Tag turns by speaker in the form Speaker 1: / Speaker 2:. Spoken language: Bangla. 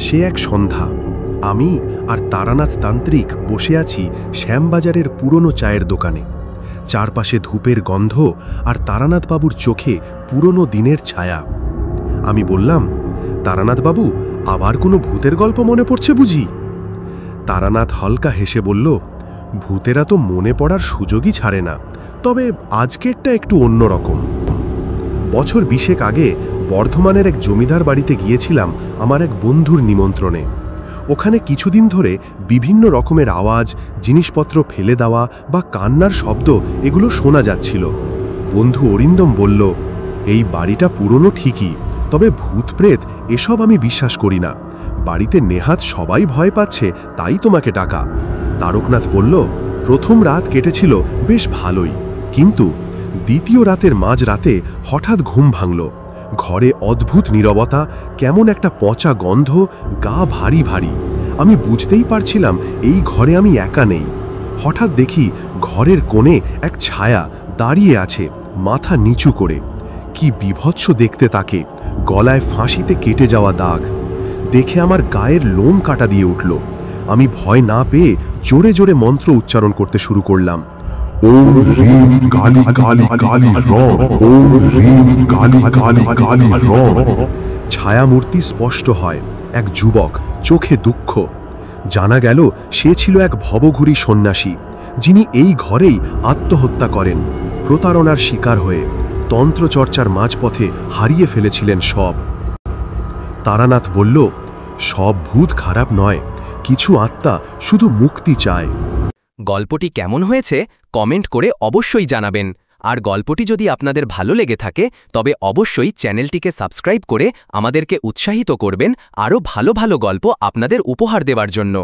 Speaker 1: সে এক সন্ধ্যা, আমি আর তারানাথ তান্ত্রিক বসে আছি শ্যামবাজারের পুরনো চায়ের দোকানে। চারপাশে ধূপের গন্ধ আর তারানাথবাবুর চোখে পুরনো দিনের ছায়া। আমি বললাম, তারানাথবাবু, আবার কোনো ভূতের গল্প মনে পড়ছে বুঝি? তারানাথ হালকা হেসে বলল, ভূতেরা তো মনে পড়ার সুযোগই ছাড়ে না, তবে আজকেরটা একটু অন্যরকম। বছর 20 আগে বর্ধমানের এক জমিদার বাড়িতে গিয়েছিলাম আমার এক বন্ধুর নিমন্ত্রণে। ওখানে কিছুদিন ধরে বিভিন্ন রকমের আওয়াজ, জিনিসপত্র ফেলে দেওয়া বা কান্নার শব্দ এগুলো শোনা যাচ্ছিল। বন্ধু অরিন্দম বলল, এই বাড়িটা পুরনো ঠিকই, তবে ভূত প্রেত এসব আমি বিশ্বাস করি না। বাড়িতে নেহাত সবাই ভয় পাচ্ছে, তাই তোমাকে ডাকা। তারকনাথ বলল, প্রথম রাত কেটেছিল বেশ ভালোই, কিন্তু দ্বিতীয় রাতের মাঝরাতে হঠাৎ ঘুম ভাঙল। ঘরে অদ্ভুত নীরবতা, কেমন একটা পচা গন্ধ, গা ভারী ভারী। আমি বুঝতেই পারছিলাম এই ঘরে আমি একা নেই। হঠাৎ দেখি ঘরের কোণে এক ছায়া দাঁড়িয়ে আছে, মাথা নিচু করে। কি বিভৎস দেখতে তাকে, গলায় ফাঁসিতে কেটে যাওয়া দাগ। দেখে আমার গায়ের লোম কাটা দিয়ে উঠল। আমি ভয় না পেয়ে জোরে জোরে মন্ত্র উচ্চারণ করতে শুরু করলাম।
Speaker 2: ওম হ্রিম কালী কালী কালী র, ওম হ্রিম কালী কালী কালী র।
Speaker 1: ছায়ামূর্তি স্পষ্ট হয়, এক যুবক, চোখে দুঃখ। জানা গেল সে ছিল এক ভবঘুরী সন্ন্যাসী, যিনি এই ঘরেই আত্মহত্যা করেন, প্রতারণার শিকার হয়ে তন্ত্রচর্চার মাঝপথে হারিয়ে ফেলেছিলেন সব। তারানাথ বলল, সব ভূত খারাপ নয়, কিছু আত্মা শুধু মুক্তি চায়।
Speaker 3: গল্পটি কেমন হয়েছে কমেন্ট করে অবশ্যই জানাবেন। আর গল্পটি যদি আপনাদের ভালো লেগে থাকে তবে অবশ্যই চ্যানেলটিকে সাবস্ক্রাইব করে আমাদেরকে উৎসাহিত করবেন আরও ভালো ভালো গল্প আপনাদের উপহার দেওয়ার জন্য।